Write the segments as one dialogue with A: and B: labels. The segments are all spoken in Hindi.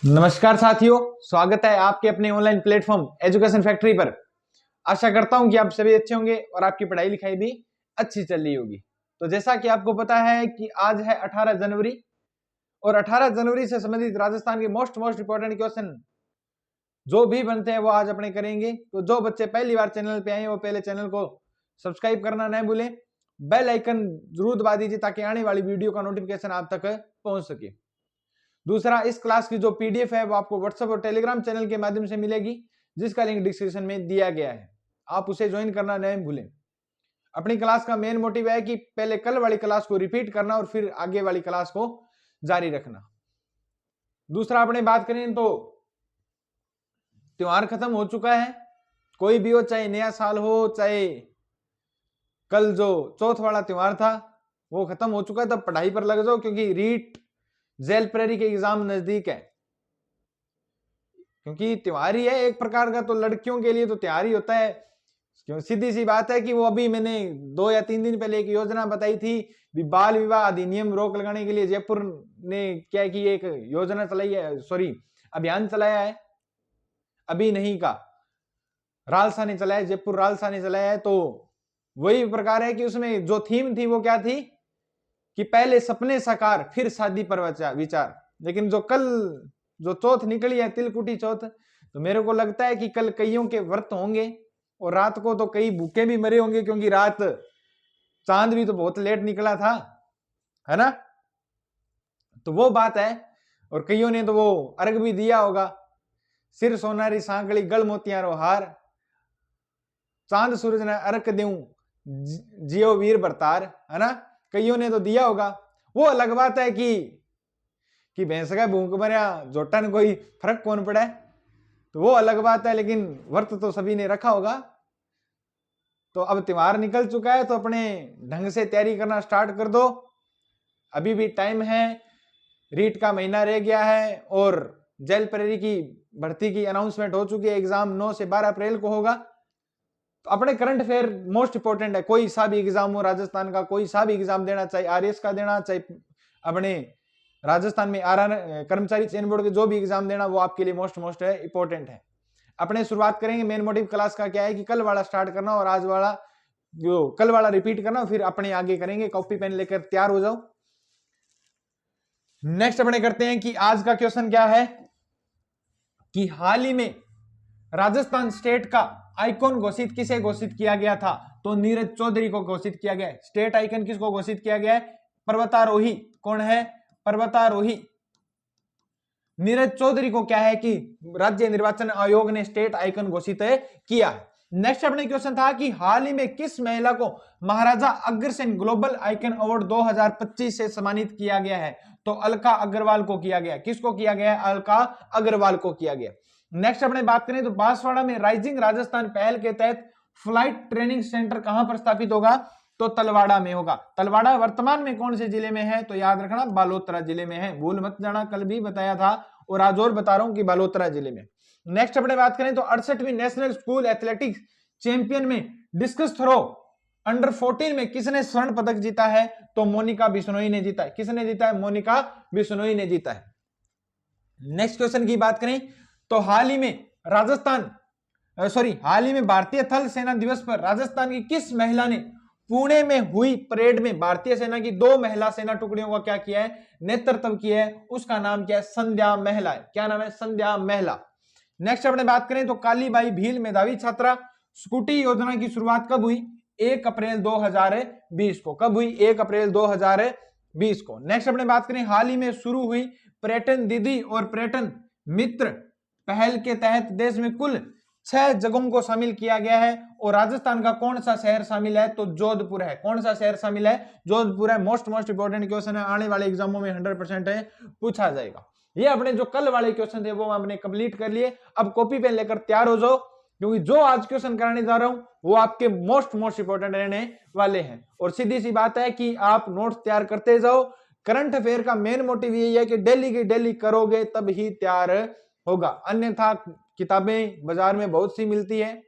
A: नमस्कार साथियों, स्वागत है आपके अपने ऑनलाइन प्लेटफॉर्म एजुकेशन फैक्ट्री पर। आशा करता हूं कि आप सभी अच्छे होंगे और आपकी पढ़ाई लिखाई भी अच्छी चल रही होगी। तो जैसा कि आपको पता है कि आज है 18 जनवरी और 18 जनवरी से संबंधित राजस्थान के मोस्ट इंपॉर्टेंट क्वेश्चन जो भी बनते हैं वो आज अपने करेंगे। तो जो बच्चे पहली बार चैनल पे आए हैं वो पहले चैनल को सब्सक्राइब करना न भूलें, बेल आइकन जरूर दबा दीजिए ताकि आने वाली वीडियो का नोटिफिकेशन आप तक पहुंच सके। दूसरा, इस क्लास की जो पीडीएफ है वो आपको व्हाट्सएप और टेलीग्राम चैनल के माध्यम से मिलेगी, जिसका लिंक डिस्क्रिप्शन में दिया गया है। आप उसे ज्वाइन करना नहीं भूलें। अपनी क्लास का मेन मोटिव है कि पहले कल वाली क्लास को रिपीट करना और फिर आगे वाली क्लास को जारी रखना। दूसरा, अपने बात करें तो त्योहार खत्म हो चुका है, कोई भी हो, चाहे नया साल हो चाहे कल जो चौथ वाला त्योहार था वो खत्म हो चुका है। तब पढ़ाई पर लग जाओ क्योंकि रीट जेल प्रेरी के एग्जाम नजदीक है। क्योंकि त्योहार ही है एक प्रकार का, तो लड़कियों के लिए तो त्योहार ही होता है। क्यों, सीधी सी बात है कि वो अभी मैंने 2 या 3 दिन पहले एक योजना बताई थी, बाल विवाह अधिनियम रोक लगाने के लिए जयपुर ने क्या की एक योजना चलाई है, सॉरी अभियान चलाया है। अभी नहीं का रालसा ने चलाया, जयपुर रालसा ने चलाया है। तो वही प्रकार है कि उसमें जो थीम थी वो क्या थी कि पहले सपने साकार फिर शादी पर विचार। लेकिन जो कल जो चौथ निकली है, तिलकुटी चौथ, तो मेरे को लगता है कि कल कईयों के व्रत होंगे और रात को तो कई भूखे भी मरे होंगे, क्योंकि रात चांद भी तो बहुत लेट निकला था, है ना। तो वो बात है। और कईयों ने तो वो अर्घ भी दिया होगा, सिर सोनारी सांकड़ी गल मोतियारो हार, चांद सूरज ने अर्घ देऊं जियो वीर बरतार, है ना। कईयों ने तो दिया होगा। वो अलग बात है कि भैंस का भूख मरिया जोटन कोई फर्क कौन पड़ा है, तो वो अलग बात है। लेकिन व्रत तो सभी ने रखा होगा। तो अब त्योहार निकल चुका है, तो अपने ढंग से तैयारी करना स्टार्ट कर दो। अभी भी टाइम है, रीट का महीना रह गया है और जेल प्रेरी की भर्ती की अनाउंसमेंट हो चुकी है। एग्जाम 9 से 12 अप्रैल को होगा। तो अपने करंट अफेयर मोस्ट इंपोर्टेंट है। कोई सा भी एग्जाम हो राजस्थान का, कोई सा भी एग्जाम देना, चाहे आरएस का देना, चाहे अपने राजस्थान में कर्मचारी चयन बोर्ड के जो भी एग्जाम देना, वो आपके लिए मोस्ट है, इंपॉर्टेंट है। अपने शुरुआत करेंगे, मेन मोटिव क्लास का क्या है कि कल वाला स्टार्ट करना और आज वाला जो कल वाला रिपीट करना, फिर अपने आगे करेंगे। कॉपी पेन लेकर तैयार हो जाओ। नेक्स्ट अपने करते हैं कि आज का क्वेश्चन क्या है कि हाल ही में राजस्थान स्टेट का आइकॉन घोषित किसे घोषित किया गया था? तो नीरज चौधरी को घोषित किया गया है। स्टेट आइकन किसको घोषित किया गया है? पर्वतारोही। कौन है? पर्वतारोही नीरज चौधरी को क्या है कि राज्य निर्वाचन आयोग ने स्टेट आइकन घोषित किया है। नेक्स्ट अपने क्वेश्चन था कि हाल ही में किस महिला को Maharaja Agrasen global icon award 2025 से सम्मानित किया गया है? तो अलका अग्रवाल को किया गया। किसको किया गया है? अलका अग्रवाल को किया गया। नेक्स्ट अपने बात करें तो बांसवाड़ा में राइजिंग राजस्थान पहल के तहत फ्लाइट ट्रेनिंग सेंटर कहां पर स्थापित होगा? तो तलवाड़ा में होगा। तलवाड़ा वर्तमान में कौन से जिले में है? तो याद रखना बालोतरा जिले में है, भूल मत जाना, कल भी बताया था और आज और बता रहा हूं कि बालोतरा जिले में। नेक्स्ट अपने बात करें तो 68वीं नेशनल स्कूल एथलेटिक्स चैंपियन में डिस्कस थ्रो अंडर 14 में किसने स्वर्ण पदक जीता है? तो मोनिका बिश्नोई ने जीता है। किसने जीता है? मोनिका बिश्नोई ने जीता है। नेक्स्ट क्वेश्चन की बात करें तो हाल ही में भारतीय थल सेना दिवस पर राजस्थान की किस महिला ने पुणे में हुई परेड में भारतीय सेना की 2 महिला सेना टुकड़ियों का क्या किया है? नेतृत्व किया है। उसका नाम क्या है? संध्या महला है। क्या नाम है? संध्या महला। नेक्स्ट अपने बात करें तो कालीबाई भील मेधावी छात्रा स्कूटी योजना की शुरुआत कब हुई? 1 अप्रैल 2020 को। कब हुई? 1 अप्रैल 2020 को। नेक्स्ट अपने बात करें हाल ही में शुरू हुई पर्यटन दीदी और पर्यटन मित्र पहल के तहत देश में कुल 6 जगहों को शामिल किया गया है और राजस्थान का कौन सा शहर शामिल है? तो जोधपुर है। कौन सा शहर शामिल है? जोधपुर है। मोस्ट इंपोर्टेंट क्वेश्चन है, आने वाले एग्जामों में 100% है, पूछा जाएगा। ये अपने जो कल वाले क्वेश्चन थे वो हमने कंप्लीट कर लिए। अब कॉपी पेन लेकर तैयार हो जाओ, क्योंकि जो आज क्वेश्चन कराने जा रहा हूं वो आपके मोस्ट इंपोर्टेंट रहने वाले हैं। और सीधी सी बात है कि आप नोट्स तैयार करते जाओ। करंट अफेयर का मेन मोटिव यही है कि डेली की डेली करोगे तब ही तैयार होगा, अन्यथा किताबें बाजार में बहुत सी मिलती है,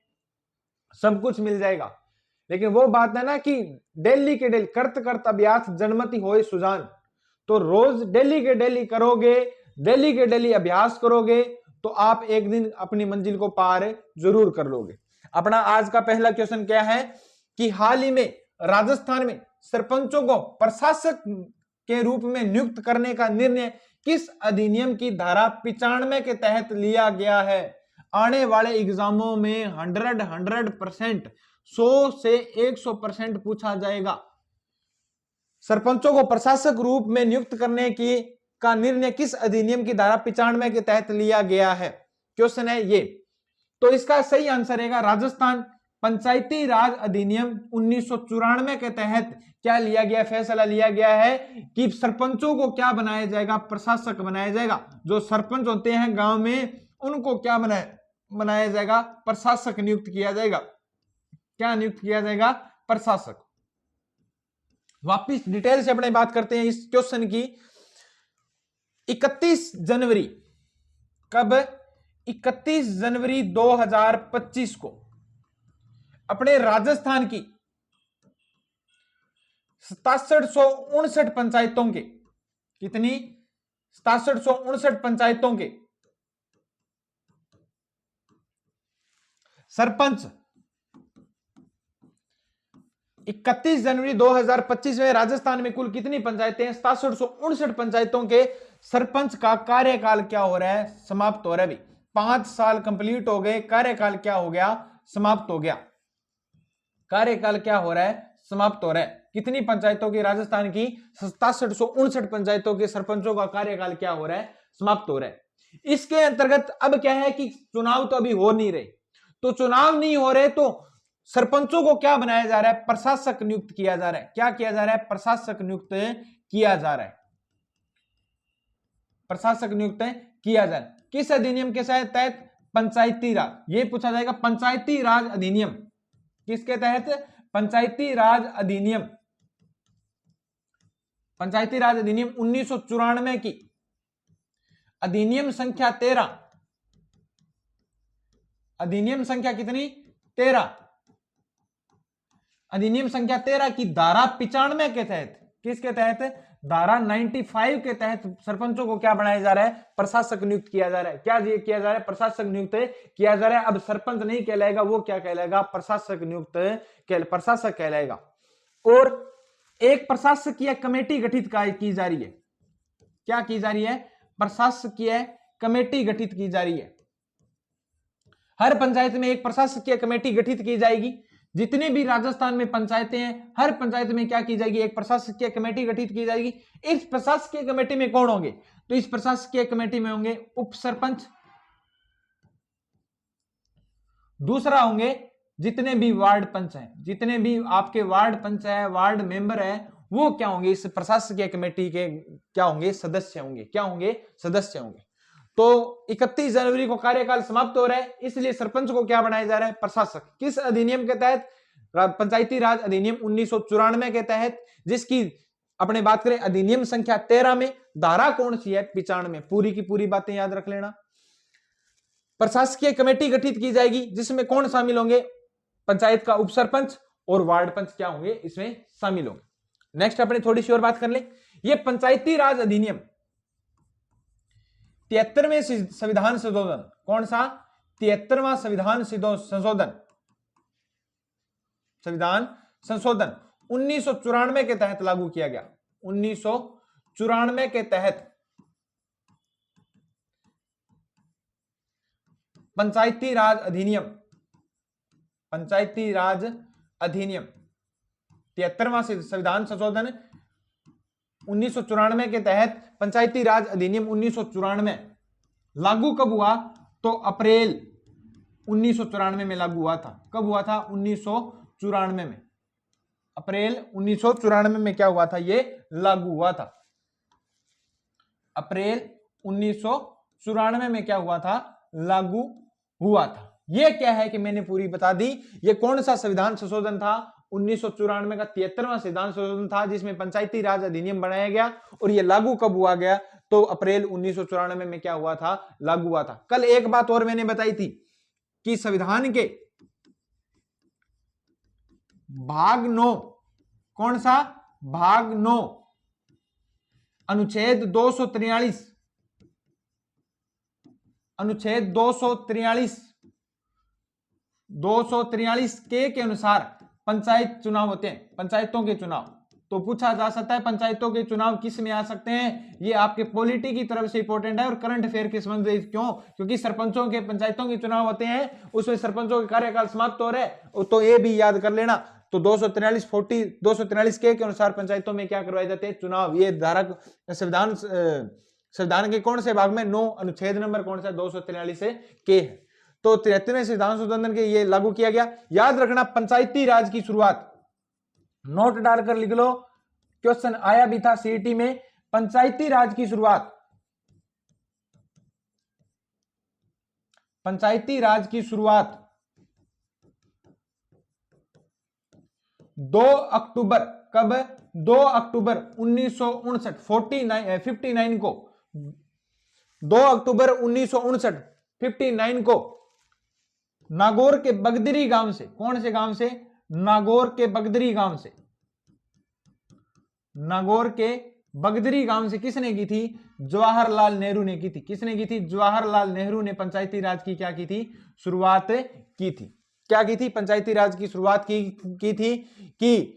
A: सब कुछ मिल जाएगा, लेकिन वो बात है ना कि डेली के डेली करत करत अभ्यास जन्मति होए सुजान। तो रोज डेली के डेली करोगे, डेली के डेली अभ्यास करोगे तो आप एक दिन अपनी मंजिल को पार जरूर कर लोगे। अपना आज का पहला क्वेश्चन क्या है कि हाल ही में राजस्थान में सरपंचों को प्रशासक के रूप में नियुक्त करने का निर्णय किस अधिनियम की धारा 95 के तहत लिया गया है? आने वाले एग्जामों में 100% 100 से 100% पूछा जाएगा। सरपंचों को प्रशासक रूप में नियुक्त करने की का निर्णय किस अधिनियम की धारा 95 के तहत लिया गया है? क्वेश्चन है ये। तो इसका सही आंसर है राजस्थान पंचायती राज अधिनियम 1994 के तहत क्या लिया गया, फैसला लिया गया है कि सरपंचों को क्या बनाया जाएगा, प्रशासक बनाया जाएगा। जो सरपंच होते हैं गांव में उनको क्या बनाया जाएगा, प्रशासक नियुक्त किया जाएगा। क्या नियुक्त किया जाएगा? प्रशासक। वापिस डिटेल से अपने बात करते हैं इस क्वेश्चन की। 31 जनवरी कब? 31 जनवरी 2025 को अपने राजस्थान की 6759 पंचायतों के, कितनी? 6759 पंचायतों के सरपंच 31 जनवरी 2025 में राजस्थान में कुल कितनी पंचायतें हैं? 6759 पंचायतों के सरपंच का कार्यकाल क्या हो रहा है? समाप्त हो रहा है। 5 साल कंप्लीट हो गए, कार्यकाल क्या हो गया? समाप्त हो गया। कार्यकाल क्या हो रहा है? समाप्त हो रहा है। कितनी पंचायतों की? राजस्थान की 6759 पंचायतों के सरपंचों का कार्यकाल क्या हो रहा है? समाप्त हो रहा है। इसके अंतर्गत अब क्या है कि चुनाव तो अभी हो नहीं रहे, तो चुनाव नहीं हो रहे तो सरपंचों को क्या बनाया जा रहा है? प्रशासक नियुक्त किया जा रहा है। क्या किया जा रहा है? प्रशासक नियुक्त किया जा रहा है। प्रशासक नियुक्त किया जा रहा है। किस अधिनियम के तहत? पंचायती राज। ये पूछा जाएगा पंचायती राज अधिनियम किसके तहत? पंचायती राज अधिनियम। पंचायती राज अधिनियम 1994 की अधिनियम संख्या 13। अधिनियम संख्या कितनी? 13। अधिनियम संख्या 13 की धारा 95 के तहत, किसके तहत? धारा 95 के तहत सरपंचों को क्या बनाया जा रहा है? प्रशासक नियुक्त किया जा रहा है। क्या किया जा रहा है? प्रशासक नियुक्त किया जा रहा है। अब सरपंच नहीं कहलाएगा, वो क्या कहलाएगा? प्रशासक नियुक्त प्रशासक कहलाएगा। और एक प्रशासकीय कमेटी गठित की जा रही है। क्या की जा रही है? प्रशासकीय कमेटी गठित की जा रही है। हर पंचायत में एक प्रशासकीय कमेटी गठित की जाएगी। जितने भी राजस्थान में पंचायतें हैं, हर पंचायत में क्या की जाएगी? एक प्रशासकीय कमेटी गठित की जाएगी। इस प्रशासकीय कमेटी में कौन होंगे? तो इस प्रशासकीय कमेटी में होंगे उप सरपंच, दूसरा होंगे जितने भी वार्ड पंच हैं, जितने भी आपके वार्ड पंच है, वार्ड मेंबर है, वो क्या होंगे? इस प्रशासकीय कमेटी के क्या होंगे? सदस्य होंगे। क्या होंगे? सदस्य होंगे। तो 31 जनवरी को कार्यकाल समाप्त हो रहा है, इसलिए सरपंच को क्या बनाया जा रहा है? प्रशासक। किस अधिनियम के तहत? पंचायती राज अधिनियम 1994 के तहत, जिसकी अपने बात करें अधिनियम संख्या 13 में धारा कौन सी है? 95। पूरी की पूरी बातें याद रख लेना। प्रशासकीय कमेटी गठित की जाएगी जिसमें कौन शामिल होंगे? पंचायत का उप सरपंच और वार्ड पंच क्या होंगे? इसमें शामिल होंगे। नेक्स्ट अपने थोड़ी सी और बात कर ले। ये पंचायती राज अधिनियम 73वें संविधान संशोधन, कौन सा? 73वां संविधान संशोधन, संविधान संशोधन 1994 के तहत लागू किया गया। 1994 के तहत पंचायती राज अधिनियम, पंचायती राज अधिनियम 73वां संविधान संशोधन 1994 के तहत पंचायती राज अधिनियम 1994 लागू कब हुआ? तो अप्रैल 1994 में लागू हुआ था। कब हुआ था? 1994 में। अप्रैल 1994 में क्या हुआ था? ये लागू हुआ था। अप्रैल 1994 में क्या हुआ था? लागू हुआ था। ये क्या है कि मैंने पूरी बता दी। ये कौन सा संविधान संशोधन था? 1994 का 73वां संविधान संशोधन था, जिसमें पंचायती राज अधिनियम बनाया गया। और ये लागू कब हुआ गया? तो अप्रैल 1994 में क्या हुआ था? लागू हुआ था। कल एक बात और मैंने बताई थी कि संविधान के भाग 9, कौन सा? भाग 9 अनुच्छेद 243 अनुच्छेद 243 के अनुसार पंचायत चुनाव होते हैं, पंचायतों के चुनाव। तो पूछा जा सकता है पंचायतों के चुनाव किस में आ सकते हैं, ये आपके पॉलिटी की तरफ से इंपॉर्टेंट है और करंट अफेयर के संबंध में। क्यों? क्योंकि सरपंचों के पंचायतों के चुनाव होते हैं, उसमें सरपंचों के कार्यकाल समाप्त हो रहे हैं, तो ये भी याद कर लेना। तो 243 के अनुसार पंचायतों में क्या करवाए जाते हैं, चुनाव। ये धारा संविधान के कौन से भाग में, 9 अनुच्छेद नंबर कौन सा, 243 के है। तो 73वें संविधान संशोधन के ये लागू किया गया। याद रखना पंचायती राज की शुरुआत, नोट डालकर लिख लो, क्वेश्चन आया भी था सीईटी में। पंचायती राज की शुरुआत, पंचायती राज की शुरुआत 2 अक्टूबर, कब? 2 अक्टूबर 1959 59 को, 2 अक्टूबर 1959 को नागौर के बगदरी गांव से, कौन से गांव से, नागौर के बगदरी गांव से, नागौर के बगदरी गांव से किसने की थी, जवाहरलाल नेहरू ने की थी। किसने की थी? जवाहरलाल नेहरू ने पंचायती राज की क्या की थी, शुरुआत की थी। क्या की थी? पंचायती राज की शुरुआत की थी। कि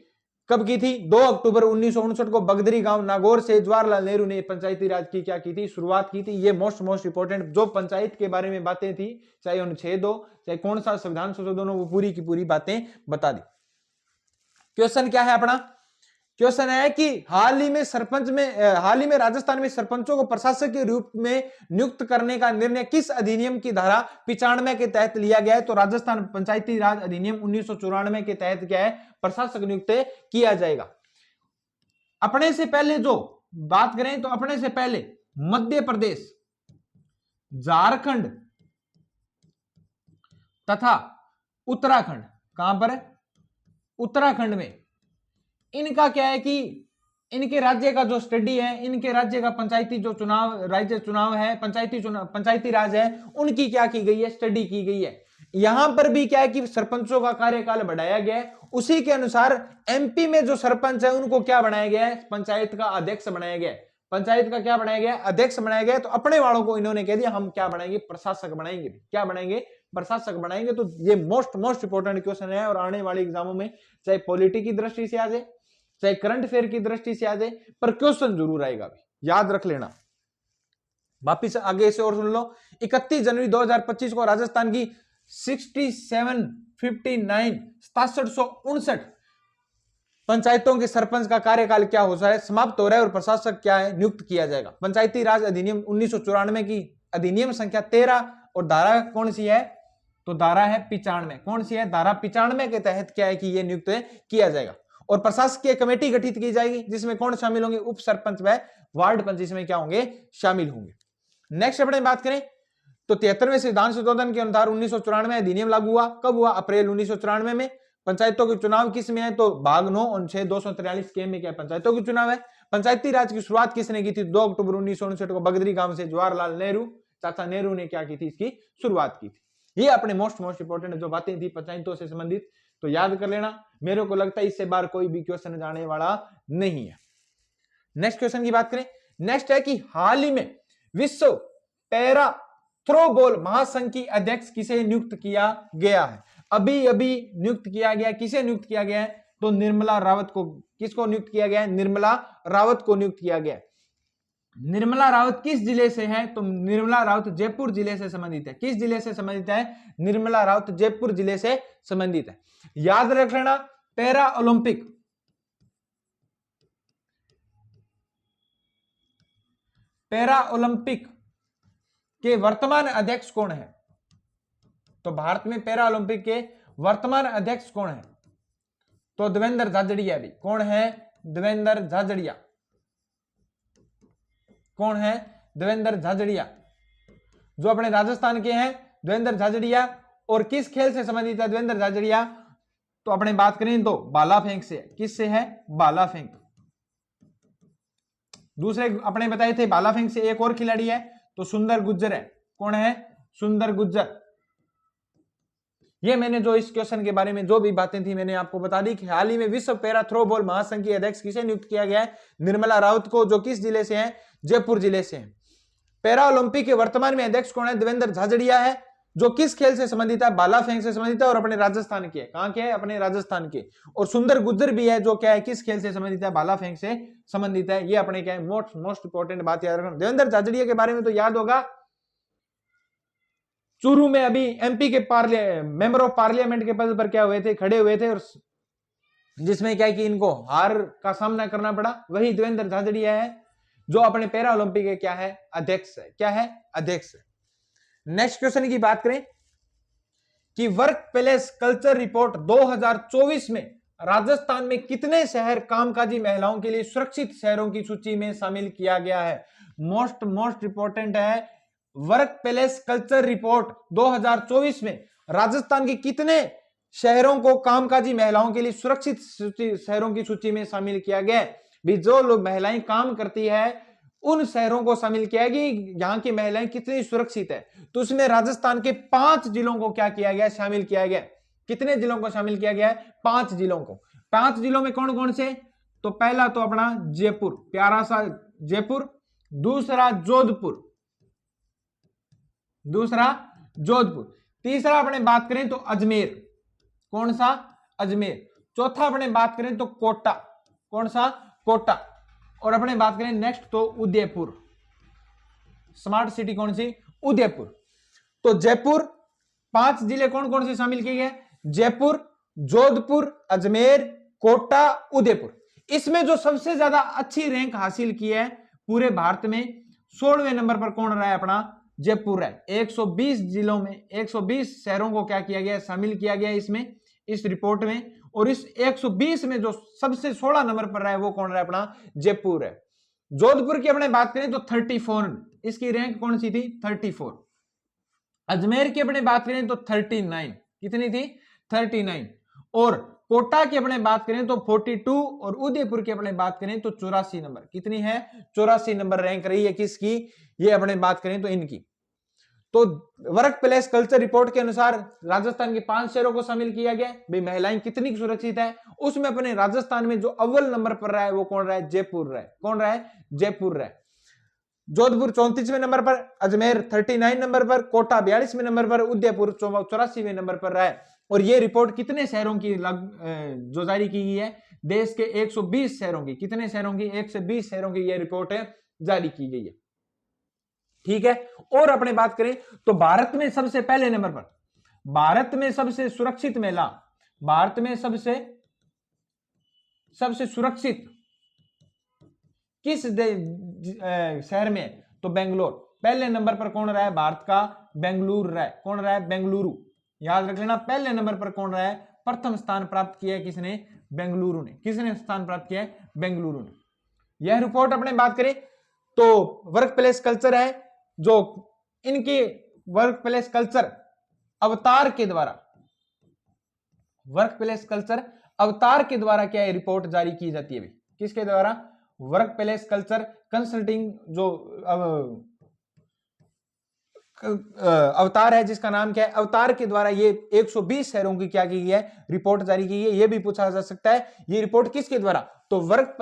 A: कब की थी? 2 अक्टूबर 1959 को बगदरी गांव नागौर से जवाहरलाल नेहरू ने पंचायती राज की क्या की थी, शुरुआत की थी। ये मोस्ट इंपोर्टेंट जो पंचायत के बारे में बातें थी, चाहे अनुच्छेद हो चाहे कौन सा संविधान संशोधन हो, वो पूरी की पूरी बातें बता दी। क्वेश्चन क्या है अपना? क्वेश्चन है कि हाल ही में राजस्थान में सरपंचों को प्रशासक के रूप में नियुक्त करने का निर्णय किस अधिनियम की धारा 95 के तहत लिया गया है? तो राजस्थान पंचायती राज अधिनियम 1994 के तहत क्या है, प्रशासक नियुक्त किया जाएगा। अपने से पहले जो बात करें तो अपने से पहले मध्य प्रदेश, झारखंड तथा उत्तराखंड, कहां पर? उत्तराखंड में इनका क्या है कि इनके राज्य का जो स्टडी है, इनके राज्य का पंचायती जो चुनाव, राज्य चुनाव है, पंचायती राज है, उनकी क्या की गई है, स्टडी की गई है। यहां पर भी क्या है कि सरपंचों का कार्यकाल बढ़ाया गया है। उसी के अनुसार एमपी में जो सरपंच है उनको क्या बनाया गया है, पंचायत का अध्यक्ष बनाया गया है। पंचायत का क्या बनाया गया, अध्यक्ष बनाया गया। तो अपने वालों को इन्होंने कह दिया हम क्या बनाएंगे, प्रशासक बनाएंगे। क्या बनाएंगे, प्रशासक बनाएंगे। तो ये मोस्ट इंपोर्टेंट क्वेश्चन है और आने वाले एग्जामों में चाहे पॉलिटी की दृष्टि से आ जाए चाहे करंट अफेयर की दृष्टि से आ जाए, पर क्वेश्चन जरूर आएगा, भी याद रख लेना। वापिस आगे से और सुन लो, 31 जनवरी 2025 को राजस्थान की 6759 पंचायतों के सरपंच का कार्यकाल क्या हो रहा है, समाप्त हो रहा है और प्रशासक क्या है, नियुक्त किया जाएगा। पंचायती राज अधिनियम 1994 की अधिनियम संख्या 13 और धारा कौन सी है, तो धारा है 95। कौन सी है, धारा 95 के तहत क्या है कि यह नियुक्त किया जाएगा। और प्रशासकीय कमेटी गठित की जाएगी जिसमें कौन शामिल होंगे, उप सरपंच व वार्ड पंच इसमें क्या होंगे, शामिल होंगे। नेक्स्ट अपने बात करें तो 73वें संविधान संशोधन के अनुसार 1994 अधिनियम लागू हुआ। कब हुआ, अप्रैल 1994 में। पंचायतों के चुनाव किस में है, तो भाग 9 अनुच्छेद 243 के में क्या पंचायतों के चुनाव है। पंचायती राज की शुरुआत किसने की थी, 2 अक्टूबर 1959 को बगदरी गांव से जवाहरलाल नेहरू, चाचा नेहरू ने क्या की थी, इसकी शुरुआत की थी। ये अपने मोस्ट इंपोर्टेंट जो बातें थी पंचायतों से संबंधित, तो याद कर लेना। मेरे को लगता है इससे बार कोई भी क्वेश्चन जाने वाला नहीं है। नेक्स्ट क्वेश्चन की बात करें, नेक्स्ट है कि हाल ही में विश्व पैरा थ्रोबॉल महासंघ की अध्यक्ष किसे नियुक्त किया गया है। अभी अभी नियुक्त किया गया, किसे नियुक्त किया गया है, तो निर्मला रावत को। किसको नियुक्त किया गया है, निर्मला रावत को नियुक्त किया गया है। निर्मला रावत किस जिले से है, तो निर्मला रावत जयपुर जिले से संबंधित है। किस जिले से संबंधित है, निर्मला रावत जयपुर जिले से संबंधित है। याद रख लेना, पैरा ओलंपिक के वर्तमान अध्यक्ष कौन है, तो भारत में पैरा ओलंपिक के वर्तमान अध्यक्ष कौन है, तो देवेंद्र झाझड़िया। भी कौन है, देवेंद्र झाझड़िया। कौन है, देवेंद्र झाझड़िया, जो अपने राजस्थान के हैं देवेंद्र झाझड़िया। और किस खेल से संबंधित है देवेंद्र झाझड़िया, तो अपने बात करें तो भाला फेंक से। किससे है, भाला फेंक। दूसरे अपने बताए थे भाला फेंक से एक और खिलाड़ी है, तो सुंदर गुज्जर है। कौन है, सुंदर गुज्जर। ये मैंने जो इस क्वेश्चन के बारे में जो भी बातें थी मैंने आपको बता दी कि हाल ही में विश्व पैरा थ्रोबॉल महासंघ की अध्यक्ष किसे नियुक्त किया गया है, निर्मला रावत को, जो किस जिले से है, जयपुर जिले से है। पैरा ओलंपिक के वर्तमान में अध्यक्ष कौन है? देवेंद्र झाझड़िया है, जो किस खेल से संबंधित है? भाला फेंक से संबंधित है और अपने राजस्थान के, कहां के है? अपने राजस्थान के। और सुंदर गुज्जर भी है, जो क्या है? किस खेल से संबंधित है? भाला फेंक से संबंधित है। ये अपने क्या है? मोस्ट इंपोर्टेंट बात याद रखना। देवेंद्र झाझड़िया के बारे में तो याद होगा, चूरू में अभी एमपी के मेंबर ऑफ पार्लियामेंट के पद पर क्या हुए थे? खड़े हुए थे, और जिसमें क्या है कि इनको हार का सामना करना पड़ा। वही देवेंद्र झाझड़िया है, जो अपने पैरा ओलंपिक के क्या है? अध्यक्ष है। क्या है? अध्यक्ष है। नेक्स्ट क्वेश्चन की बात करें कि वर्क प्लेस कल्चर रिपोर्ट 2024 में राजस्थान में कितने शहर कामकाजी महिलाओं के लिए सुरक्षित शहरों की सूची में शामिल किया गया है? मोस्ट इंपोर्टेंट है, वर्क प्लेस कल्चर रिपोर्ट 2024 में राजस्थान के कितने शहरों को कामकाजी महिलाओं के लिए सुरक्षित शहरों की सूची में शामिल किया गया है? भी जो लोग महिलाएं काम करती है उन शहरों को शामिल किया कि यहां की महिलाएं कितनी सुरक्षित है। तो उसमें राजस्थान के 5 जिलों को क्या किया गया? शामिल किया गया। कितने जिलों को शामिल किया गया है? 5 जिलों को। 5 जिलों में कौन कौन से? तो पहला तो अपना जयपुर, प्यारा सा जयपुर, दूसरा जोधपुर, तीसरा अपने बात करें तो अजमेर, कौन सा? अजमेर। चौथा अपने बात करें तो कोटा, कौन सा? कोटा। और अपने बात करें नेक्स्ट तो उदयपुर, स्मार्ट सिटी कौन सी? उदयपुर। तो जयपुर, 5 जिले कौन कौन से शामिल किए गए? जयपुर, जोधपुर, अजमेर, कोटा, उदयपुर। इसमें जो सबसे ज्यादा अच्छी रैंक हासिल की है पूरे भारत में, 16वें नंबर पर कौन रहा है? अपना जयपुर है। 120 जिलों में 120 शहरों को क्या किया गया? शामिल किया गया इसमें, इस रिपोर्ट में। और इस 120 में जो सबसे 16 नंबर पर रहा है वो कौन रहा है? अपना जयपुर है। जोधपुर की अपने बात करें तो 34, इसकी रैंक कौन सी थी? 34। अजमेर की अपने बात करें तो 39, कितनी थी? 39। और कोटा की अपने बात करें तो 42, और उदयपुर की अपने बात करें तो 84 नंबर, कितनी है? 84 नंबर रैंक रही है किसकी? ये अपने बात करें तो इनकी। तो वर्क प्लेस कल्चर रिपोर्ट के अनुसार राजस्थान के 5 शहरों को शामिल किया गया। भाई महिलाएं कितनी सुरक्षित है, उसमें अपने राजस्थान में जो अव्वल नंबर पर रहा है वो कौन रहा है? जयपुर रहा है। कौन रहा है? जयपुर रहा है। जोधपुर 34वें नंबर पर, अजमेर 39 नंबर पर, कोटा 42वें नंबर पर, उदयपुर 84वें नंबर पर रहा है। और ये रिपोर्ट कितने शहरों की जो जारी की गई है? देश के 120 शहरों की। कितने शहरों की? 120 शहरों की ये रिपोर्ट है जारी की गई है। ठीक है। और अपने बात करें तो भारत में सबसे पहले नंबर पर, भारत में सबसे सुरक्षित महिला, भारत में सबसे सुरक्षित किस शहर में? तो बेंगलोर। पहले नंबर पर कौन रहा है? भारत का बेंगलुरु रहा है। कौन रहा है? बेंगलुरु। याद रख लेना, पहले नंबर पर कौन रहा है? प्रथम स्थान प्राप्त किया है किसने? बेंगलुरु ने। किसने स्थान प्राप्त किया है? बेंगलुरु ने। यह रिपोर्ट अपने बात करें तो वर्क प्लेस कल्चर है, जो इनके वर्क प्लेस कल्चर अवतार के द्वारा, वर्क प्लेस कल्चर अवतार के द्वारा क्या है? रिपोर्ट जारी की जाती है। किसके द्वारा? वर्क प्लेस कल्चर कंसल्टिंग जो अवतार है, जिसका नाम क्या है? अवतार के द्वारा ये 120 शहरों की क्या की गई है? रिपोर्ट जारी की गई है। ये भी पूछा जा सकता है, ये रिपोर्ट किसके द्वारा? तो वर्क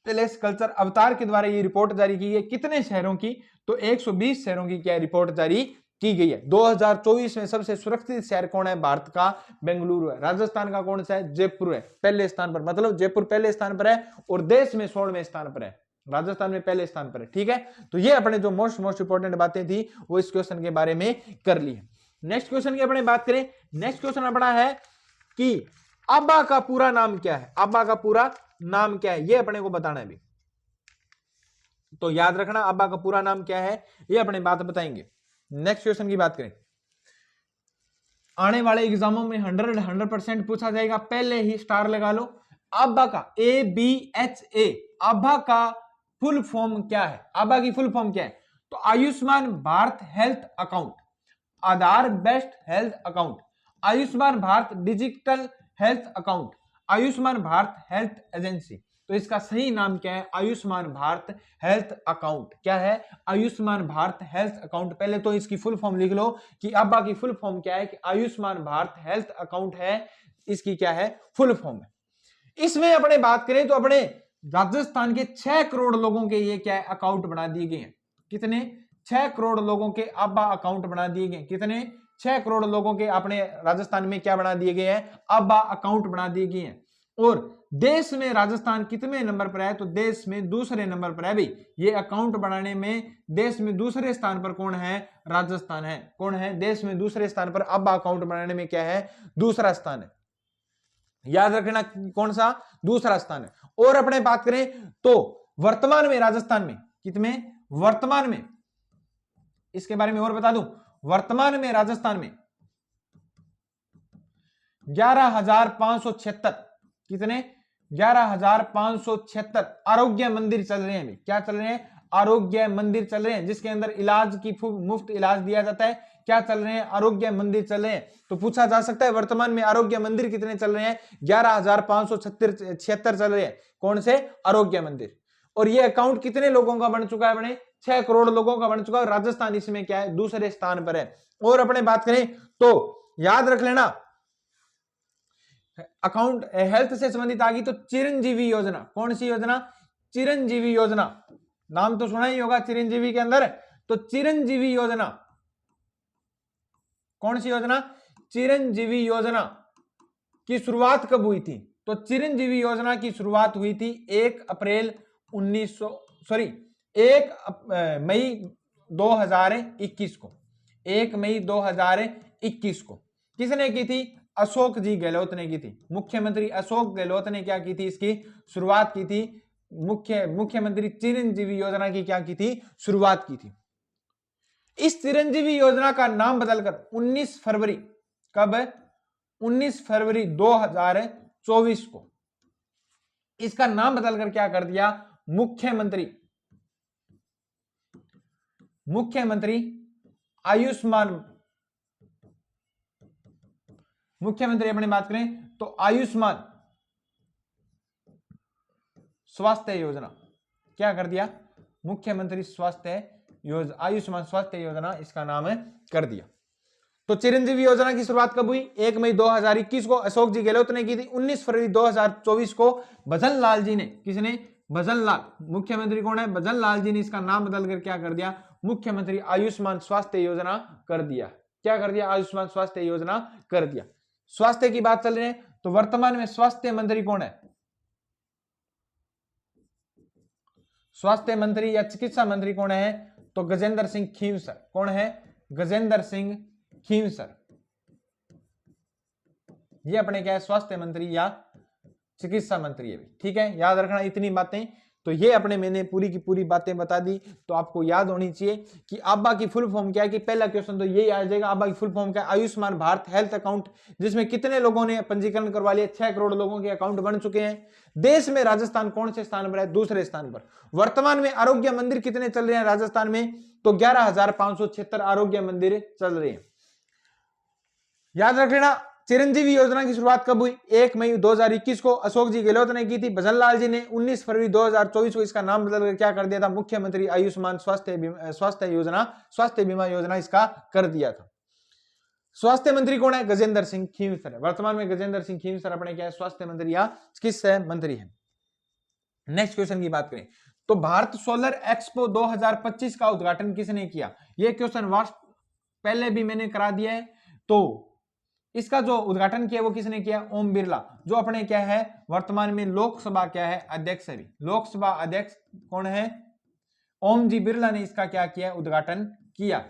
A: प्लेस कल्चर अवतार के द्वारा ये रिपोर्ट जारी की है। कितने शहरों की? तो 120 शहरों की क्या रिपोर्ट जारी की गई है। 2024 में सबसे सुरक्षित शहर कौन है? भारत का बेंगलुरु है। राजस्थान का कौन सा है? जयपुर है पहले स्थान पर, मतलब जयपुर पहले स्थान पर है और देश में 16वें स्थान पर है, राजस्थान में पहले स्थान पर है। ठीक है, तो ये अपने जो मोस्ट इंपोर्टेंट बातें थी वो इस क्वेश्चन के बारे में कर ली है। नेक्स्ट क्वेश्चन की अपने बात करें, नेक्स्ट क्वेश्चन अपना है कि अब्बा का पूरा नाम क्या है? अब्बा का पूरा नाम क्या है, ये अपने को बताना है अभी। तो याद रखना अब्बा का पूरा नाम क्या है, ये अपने बात बताएंगे। नेक्स्ट क्वेश्चन की बात करें, आने वाले एग्जामों में 100% पूछा जाएगा, पहले ही स्टार लगा लो। अब्बा का ABHA, अब्बा का फुल फॉर्म क्या है? अब्बा की फुल फॉर्म क्या है? तो Ayushman Bharat health account, Aadhaar based health account, Ayushman Bharat digital health account, Ayushman Bharat health agency. तो इसका सही नाम क्या है? Ayushman Bharat health account. क्या है? Ayushman Bharat health account. पहले तो इसकी फुल फॉर्म लिख लो कि अब्बा की फुल फॉर्म क्या है, कि आयुष्मान भारत हेल्थ अकाउंट है, इसकी क्या है? फुल फॉर्म है। इसमें अपने बात करें तो अपने राजस्थान के 6 करोड़ लोगों के ये क्या है? अकाउंट बना दिए गए हैं। कितने? 6 करोड़ लोगों के आबा अकाउंट बना दिए गए। कितने? 6 करोड़ लोगों के अपने राजस्थान में क्या बना दिए गए हैं? आबा अकाउंट बना दिए गए हैं। और देश में राजस्थान कितने नंबर पर है? तो देश में दूसरे नंबर पर है भाई। ये अकाउंट बनाने में देश में दूसरे स्थान पर कौन है? राजस्थान है। कौन है? देश में दूसरे स्थान पर आबा अकाउंट बनाने में क्या है? दूसरा स्थान है। याद रखना कौन सा? दूसरा स्थान है। और अपने बात करें तो वर्तमान में राजस्थान में कितने? वर्तमान में, इसके बारे में और बता दूं, वर्तमान में राजस्थान में 11,576 कितने? 11,576 आरोग्य मंदिर चल रहे हैं। क्या चल रहे हैं? आरोग्य मंदिर चल रहे हैं, जिसके अंदर इलाज की मुफ्त इलाज दिया जाता है। क्या चल रहे हैं? आरोग्य मंदिर चल रहे हैं। तो पूछा जा सकता है वर्तमान में आरोग्य मंदिर कितने चल रहे हैं? 11,576 चल रहे हैं। कौन से? आरोग्य मंदिर। और ये अकाउंट कितने लोगों का बन चुका है? अपने 6 करोड़ लोगों का बन चुका है। राजस्थान इसमें क्या है? दूसरे स्थान पर है। और अपने बात करें तो याद रख लेना, अकाउंट हेल्थ से संबंधित आ गई तो चिरंजीवी योजना। कौन सी योजना? चिरंजीवी योजना। नाम तो सुना ही होगा चिरंजीवी के अंदर। तो चिरंजीवी योजना कौन सी योजना? चिरंजीवी योजना की शुरुआत कब हुई थी? तो चिरंजीवी योजना की शुरुआत हुई थी 1 मई 2021 को। 1 मई 2021 को किसने की थी? अशोक जी गहलोत ने की थी। मुख्यमंत्री अशोक गहलोत ने क्या की थी? इसकी शुरुआत की थी। मुख्यमंत्री चिरंजीवी योजना की क्या की थी? शुरुआत की थी। इस चिरंजीवी योजना का नाम बदलकर 19 फरवरी, कब? 19 फरवरी 2024 को इसका नाम बदलकर क्या कर दिया? मुख्यमंत्री आयुष्मान, मुख्यमंत्री अपनी बात करें तो आयुष्मान स्वास्थ्य योजना। क्या कर दिया? मुख्यमंत्री स्वास्थ्य योजना, आयुष्मान स्वास्थ्य योजना इसका नाम है कर दिया। तो चिरंजीवी योजना की शुरुआत कब हुई? 1 मई 2021 को अशोक जी गहलोत ने की थी। 19 फरवरी 2024 को भजन लाल जी ने, किसने? भजन लाल, मुख्यमंत्री कौन है? भजन लाल जी ने इसका नाम बदलकर क्या कर दिया? मुख्यमंत्री आयुष्मान स्वास्थ्य योजना कर दिया। क्या कर दिया? आयुष्मान स्वास्थ्य योजना कर दिया। स्वास्थ्य की बात चल रही है तो वर्तमान में स्वास्थ्य मंत्री कौन है? स्वास्थ्य मंत्री या चिकित्सा मंत्री कौन है? तो गजेंद्र सिंह खींवसर। कौन है? गजेंद्र सिंह खींवसर। ये अपने क्या है? स्वास्थ्य मंत्री या चिकित्सा मंत्री है। ठीक है, याद रखना इतनी बातें। तो ये अपने मैंने पूरी की पूरी बातें बता दी। तो आपको याद होनी चाहिए कि आबा की फुल फॉर्म क्या है। कि पहला क्वेश्चन तो यही आ जाएगा, आबा की फुल फॉर्म क्या है? आयुष्मान भारत हेल्थ अकाउंट, जिसमें कितने लोगों ने पंजीकरण करवा लिया? 6 करोड़ लोगों के अकाउंट बन चुके हैं। देश में राजस्थान कौन से स्थान पर है? दूसरे स्थान पर। वर्तमान में आरोग्य मंदिर कितने चल रहे हैं राजस्थान में? तो 11,576 आरोग्य मंदिर चल रहे हैं। याद रख लेना, चिरंजीवी योजना की शुरुआत कब हुई? 1 मई 2021 को अशोक जी गहलोत ने की थी। भजन लाल जी ने 19 फरवरी 2024 को इसका नाम बदलकर क्या कर दिया था? मुख्यमंत्री आयुष्मान स्वास्थ्य योजना, स्वास्थ्य बीमा योजना इसका कर दिया था। स्वास्थ्य मंत्री कौन है? गजेंद्र सिंह खींवसर। वर्तमान में गजेंद्र सिंह खींवसर अपने क्या है? स्वास्थ्य मंत्री या चिकित्सा मंत्री है। नेक्स्ट क्वेश्चन की बात करें तो भारत सोलर एक्सपो 2025 का उद्घाटन किसने किया? यह क्वेश्चन पहले भी मैंने करा दिया है। तो इसका जो उद्घाटन किया वो किसने किया? ओम बिरला, जो अपने क्या है? वर्तमान में लोकसभा क्या है? अध्यक्ष है। लोकसभा अध्यक्ष कौन है? ओम जी बिरला ने इसका क्या किया? उद्घाटन किया।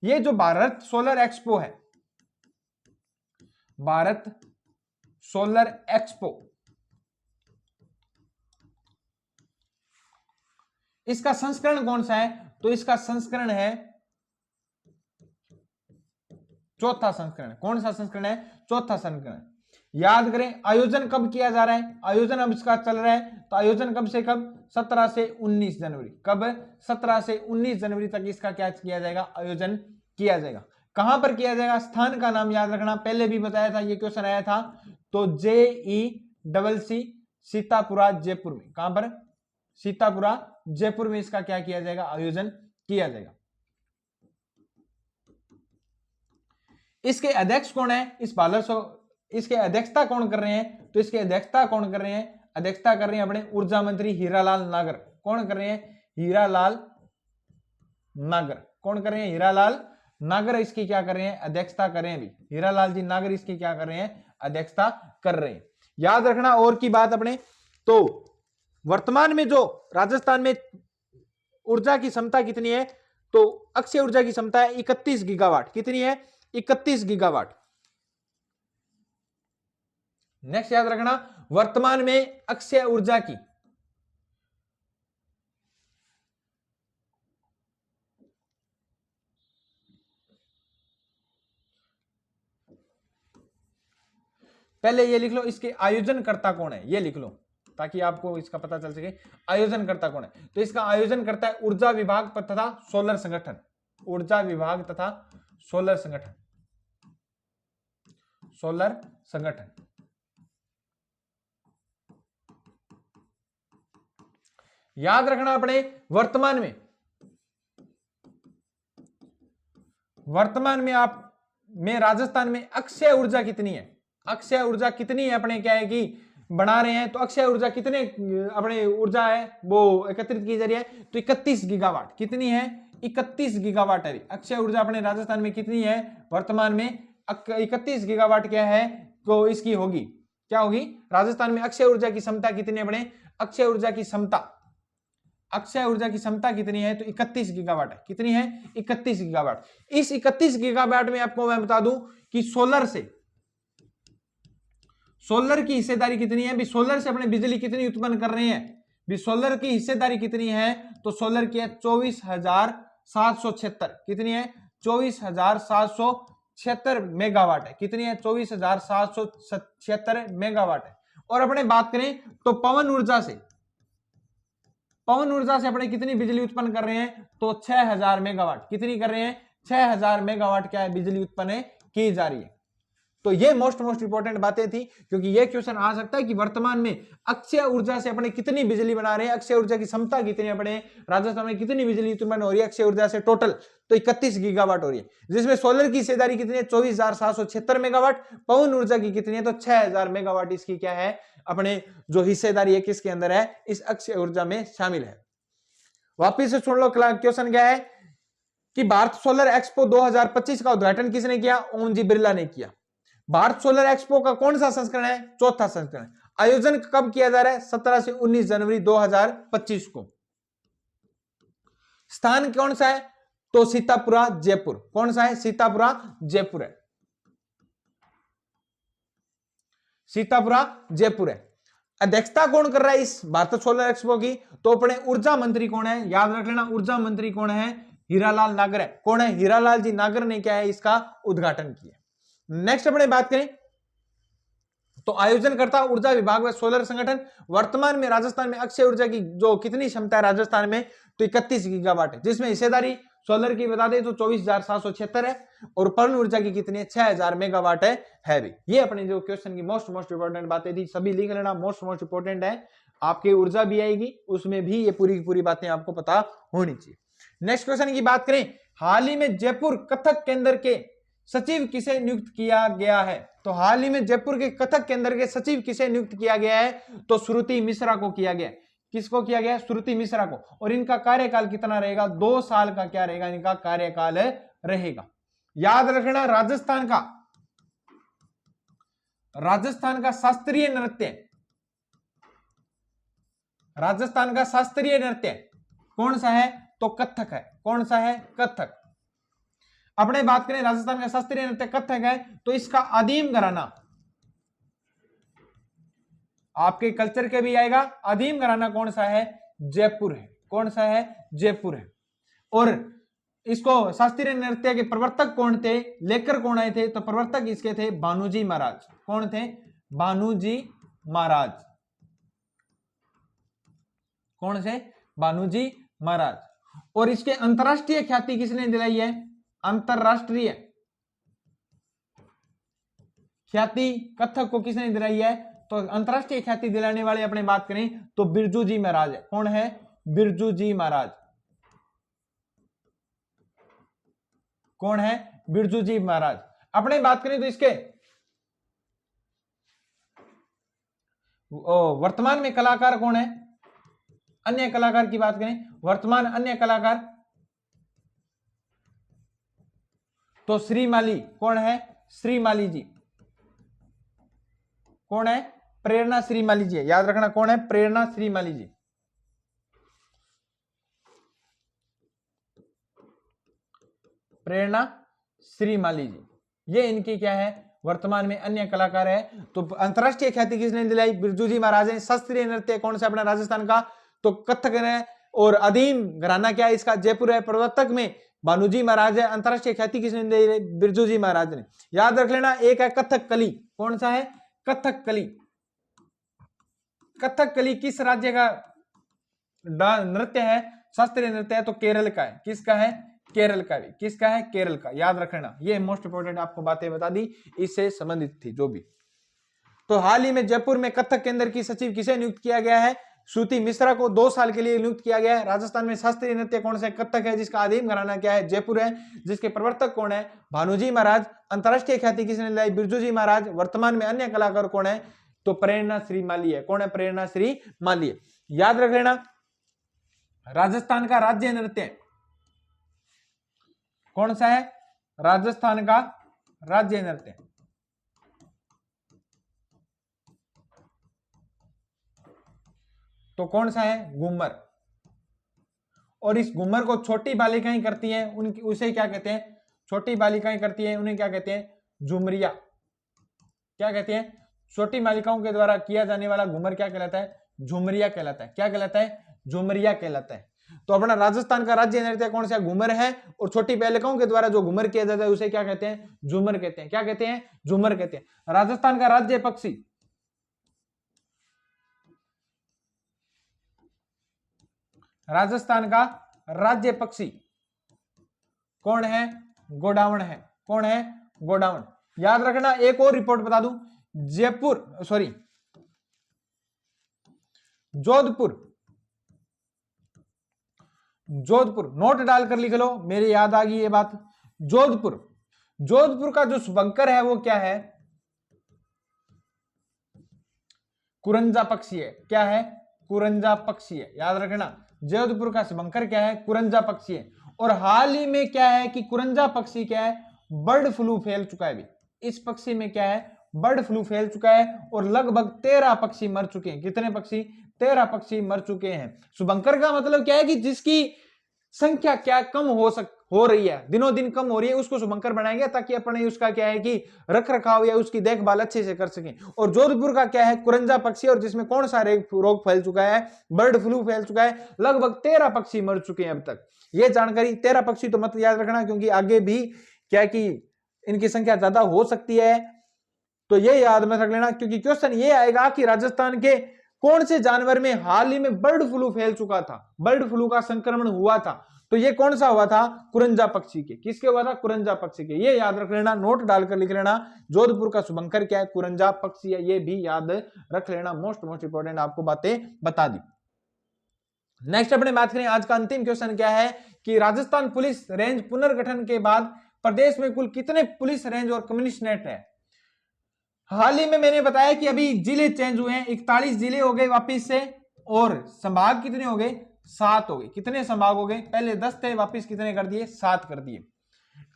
A: ये जो भारत सोलर एक्सपो है, भारत सोलर एक्सपो, इसका संस्करण कौन सा है? तो इसका संस्करण है चौथा संस्करण। कौन सा संस्करण है? चौथा संस्करण। याद करें, आयोजन कब किया जा रहा है? आयोजन अब इसका चल रहा है। तो आयोजन कब से कब? 17 से 19 जनवरी। कब? 17 से 19 जनवरी तक इसका क्या किया जाएगा? आयोजन किया जाएगा। कहां पर किया जाएगा? स्थान का नाम याद रखना, पहले भी बताया था, ये क्वेश्चन आया था। तो JECC सीतापुरा जयपुर में। कहां पर? सीतापुरा जयपुर में इसका क्या किया जाएगा? आयोजन किया जाएगा। इसके अध्यक्ष कौन है? इसके अध्यक्षता कौन कर रहे हैं? तो इसके अध्यक्षता कौन कर रहे हैं? अध्यक्षता कर रहे हैं अपने ऊर्जा मंत्री हीरालाल नागर। कौन कर रहे हैं? हीरालाल नागर। कौन कर रहे हैं? हीरालाल नागर इसकी क्या कर रहे हैं? अध्यक्षता कर रहे हैं। भी हीरालाल जी नागर इसकी क्या कर रहे हैं? अध्यक्षता कर रहे हैं। याद रखना और की बात अपने, तो वर्तमान में जो राजस्थान में ऊर्जा की क्षमता कितनी है? तो अक्षय ऊर्जा की क्षमता है 31 गीगावाट। कितनी है? 31 गीगावाट। नेक्स्ट याद रखना, वर्तमान में अक्षय ऊर्जा की पहले ये लिख लो, इसके आयोजनकर्ता कौन है, ये लिख लो ताकि आपको इसका पता चल सके। आयोजनकर्ता कौन है? तो इसका आयोजनकर्ता है ऊर्जा विभाग तथा सोलर संगठन। ऊर्जा विभाग तथा सोलर संगठन। सोलर संगठन। याद रखना अपने, वर्तमान में आप में राजस्थान में अक्षय ऊर्जा कितनी है? अक्षय ऊर्जा कितनी है अपने, क्या है कि बना रहे हैं, तो अक्षय ऊर्जा कितने अपने ऊर्जा है वो एकत्रित की जा रही है? तो 31 गीगावाट। कितनी है? 31 गीगावाट है अक्षय ऊर्जा अपने राजस्थान में। कितनी है वर्तमान में? 31 गीगावाट क्या है? तो इसकी होगी, क्या होगी? राजस्थान में अक्षय ऊर्जा की क्षमता कितनी है अपने? अक्षय ऊर्जा की क्षमता, अक्षय ऊर्जा की क्षमता कितनी है? तो 31 गीगावाट है। कितनी है? 31 गीगावाट। इस 31 गीगावाट में आपको मैं बता दूं कि सोलर की हिस्सेदारी कितनी है? भी सोलर से अपने बिजली कितनी उत्पन्न कर रहे हैं? भी सोलर की हिस्सेदारी कितनी है? तो सोलर की है 24,776। कितनी है? 24,776 मेगावाट है। कितनी है? 24,776 मेगावाट है। और अपने बात करें तो पवन ऊर्जा से अपने कितनी बिजली उत्पन्न कर रहे हैं? तो 6,000 मेगावाट। कितनी कर रहे हैं? 6,000 मेगावाट क्या है? बिजली उत्पन्न की जा रही है। तो ये मोस्ट इंपॉर्टेंट बातें थी, क्योंकि ये क्वेश्चन आ सकता है कि वर्तमान में अक्षय ऊर्जा से अपने कितनी बिजली बना रहे हैं, अक्षय ऊर्जा की क्षमता कितनी है, अपने राजस्थान में कितनी बिजली उत्पन्न हो रही है अक्षय ऊर्जा से टोटल? तो 31 गीगावाट हो रही है, जिसमें सोलर की हिस्सेदारी कितनी है? 24,776 मेगावाट। पवन ऊर्जा की कितनी है? तो 6,000 मेगावाट इसकी क्या है? अपने जो हिस्सेदारी है किसके अंदर है? इस अक्षय ऊर्जा में शामिल है। वापिस से सुन लो, क्वेश्चन क्या है कि भारत सोलर एक्सपो 2025 का उद्घाटन किसने किया? ओम जी बिरला ने किया। भारत सोलर एक्सपो का कौन सा संस्करण है? चौथा संस्करण। आयोजन कब किया जा रहा है? 17 से 19 जनवरी 2025 को। स्थान कौन सा है? तो सीतापुरा जयपुर। कौन सा है? सीतापुरा जयपुर है। सीतापुरा जयपुर है। अध्यक्षता कौन कर रहा है इस भारत सोलर एक्सपो की? तो अपने ऊर्जा मंत्री कौन है? याद रख लेना, ऊर्जा मंत्री कौन है? हीरालाल नागर है। कौन है? हीरालाल जी नागर ने क्या है? इसका उद्घाटन किया। नेक्स्ट अपने बात करें तो आयोजनकर्ता ऊर्जा विभाग व सोलर संगठन। वर्तमान में राजस्थान में अक्षय ऊर्जा की जो कितनी क्षमता है राजस्थान में? तो 31 गीगावाट है, जिसमें हिस्सेदारी सोलर की बता दें तो 24,776 है, और पवन ऊर्जा की कितनी है? 6,000 मेगावाट है भी। ये अपने जो क्वेश्चन की मोस्ट इंपॉर्टेंट बातें थी, सभी लिख लेना, मोस्ट इंपॉर्टेंट है। आपकी ऊर्जा भी आएगी, उसमें भी ये पूरी की पूरी बातें आपको पता होनी चाहिए। नेक्स्ट क्वेश्चन की बात करें, हाल ही में जयपुर कथक केंद्र के सचिव किसे नियुक्त किया गया है? तो हाल ही में जयपुर के कथक केंद्र के सचिव किसे नियुक्त किया गया है? तो श्रुति मिश्रा को किया गया। किसको किया गया? श्रुति मिश्रा को। और इनका कार्यकाल कितना रहेगा? 2 साल का क्या रहेगा? इनका कार्यकाल रहेगा। याद रखना, राजस्थान का शास्त्रीय नृत्य, राजस्थान का शास्त्रीय नृत्य कौन सा है? तो कथक है। कौन सा है? कथक। अपने बात करें राजस्थान का शास्त्रीय नृत्य कथक है, तो इसका आदिम घराना आपके कल्चर के भी आएगा। आदिम घराना कौन सा है? जयपुर है। कौन सा है? जयपुर है। और इसको शास्त्रीय नृत्य के प्रवर्तक कौन थे? लेकर कौन आए थे? तो प्रवर्तक इसके थे भानुजी महाराज। कौन थे? भानुजी महाराज। कौन से? भानुजी महाराज। और इसके अंतरराष्ट्रीय ख्याति किसने दिलाई है? अंतरराष्ट्रीय ख्याति कथक को किसने दिलाई है? तो अंतरराष्ट्रीय ख्याति दिलाने वाले अपने बात करें तो बिरजू जी महाराज है। कौन है? बिरजू जी महाराज। कौन है? बिरजू जी महाराज। अपने बात करें तो इसके वर्तमान में कलाकार कौन है? अन्य कलाकार की बात करें, वर्तमान अन्य कलाकार तो श्रीमाली कौन है? श्रीमाली जी। कौन है? प्रेरणा श्रीमाली जी। याद रखना कौन है? प्रेरणा श्रीमाली जी। प्रेरणा श्रीमाली जी, ये इनकी क्या है? वर्तमान में अन्य कलाकार है। तो अंतरराष्ट्रीय ख्याति किसने दिलाई? बिरजू जी महाराज ने। शास्त्रीय नृत्य कौन सा अपना राजस्थान का? तो कथक है। और अधीन घराना क्या है इसका? जयपुर है। प्रवर्तक में भानुजी महाराज है। अंतरराष्ट्रीय ख्याति किसने दी? बिरजू जी महाराज ने। याद रख लेना। एक है कथकली। कौन सा है? कथकली। कथकली किस राज्य का नृत्य है? शास्त्रीय नृत्य है। तो केरल का है। किसका है? केरल का। भी किसका है? केरल का। याद रखना, ये मोस्ट इंपोर्टेंट आपको बातें बता दी, इससे संबंधित थी जो भी। तो हाल ही में जयपुर में कथक केंद्र की सचिव किसे नियुक्त किया गया है? श्रुति मिश्रा को 2 साल के लिए नियुक्त किया गया है। राजस्थान में शास्त्रीय नृत्य कौन सा? कथक है, जिसका आदिम घराना क्या है? जयपुर है, जिसके प्रवर्तक कौन है? भानुजी महाराज। अंतरराष्ट्रीय ख्याति किसने लाई? बिरजू जी महाराज। वर्तमान में अन्य कलाकार कौन है? तो प्रेरणा श्रीमाली है। कौन है? प्रेरणा श्रीमाली है। याद रख लेना, राजस्थान का राज्य नृत्य कौन सा है? राजस्थान का राज्य नृत्य तो कौन सा है? घूमर। और इस घूमर को छोटी बालिकाएं करती हैं, उनकी उसे क्या कहते हैं? छोटी बालिकाएं करती हैं, उन्हें क्या कहते हैं? झुमरिया। क्या कहते हैं? छोटी बालिकाओं के द्वारा किया जाने वाला घूमर क्या कहलाता है? झुमरिया कहलाता है। क्या कहलाता है? झुमरिया कहलाता है। तो अपना राजस्थान का राज्य नृत्य कौन सा? घूमर है। और छोटी बालिकाओं के द्वारा जो घूमर किया जाता है उसे क्या कहते हैं? झूमर कहते हैं। क्या कहते हैं? झूमर कहते हैं। राजस्थान का राज्य पक्षी, राजस्थान का राज्य पक्षी कौन है? गोडावण है। कौन है? गोडावण। याद रखना, एक और रिपोर्ट बता दूं, जोधपुर नोट डालकर लिख लो, मेरे याद आ गई ये बात। जोधपुर का जो शुभंकर है वो क्या है? कुरंजा पक्षी है। क्या है? कुरंजा पक्षी है। याद रखना, जोधपुर का शुभंकर क्या है? कुरंजा पक्षी है। और हाल ही में क्या है कि कुरंजा पक्षी क्या है? बर्ड फ्लू फैल चुका है। भी इस पक्षी में क्या है? बर्ड फ्लू फैल चुका है और लगभग 13 पक्षी मर चुके हैं। कितने पक्षी? 13 पक्षी मर चुके हैं। शुभंकर का मतलब क्या है कि जिसकी संख्या क्या कम हो रही है, दिनों दिन कम हो रही है, उसको शुभंकर बनाएंगे ताकि अपने उसका क्या है कि रख रखाव या उसकी देखभाल अच्छे से कर सकें। और जोधपुर का क्या है? कुरंजा पक्षी, और जिसमें कौन सा रोग फैल चुका है? बर्ड फ्लू फैल चुका है। लगभग 13 पक्षी मर चुके हैं अब तक। ये जानकारी, 13 पक्षी तो मत याद रखना, क्योंकि आगे भी क्या कि इनकी संख्या ज्यादा हो सकती है, तो ये याद में रख लेना। क्योंकि क्वेश्चन ये आएगा कि राजस्थान के कौन से जानवर में हाल ही में बर्ड फ्लू फैल चुका था, बर्ड फ्लू का संक्रमण हुआ था? तो ये कौन सा हुआ था? कुरंजा पक्षी के। किसके हुआ था? कुरंजा पक्षी के। ये याद रख लेना, नोट डालकर लिख लेना। जोधपुर का शुभंकर क्या है? कुरंजा पक्षी है। ये भी याद रख लेना। मोस्ट इंपोर्टेंट आपको बातें बता दी। नेक्स्ट अपने बात करें, आज का अंतिम क्वेश्चन क्या है कि राजस्थान पुलिस रेंज पुनर्गठन के बाद प्रदेश में कुल कितने पुलिस रेंज और कमिश्नरेट है? हाल ही में मैंने बताया कि अभी जिले चेंज हुए हैं, 41 जिले हो गए वापिस से, और संभाग कितने हो गए? 7 हो गए। कितने संभाग हो गए? पहले 10 थे, वापिस कितने कर दिए? 7 कर दिए।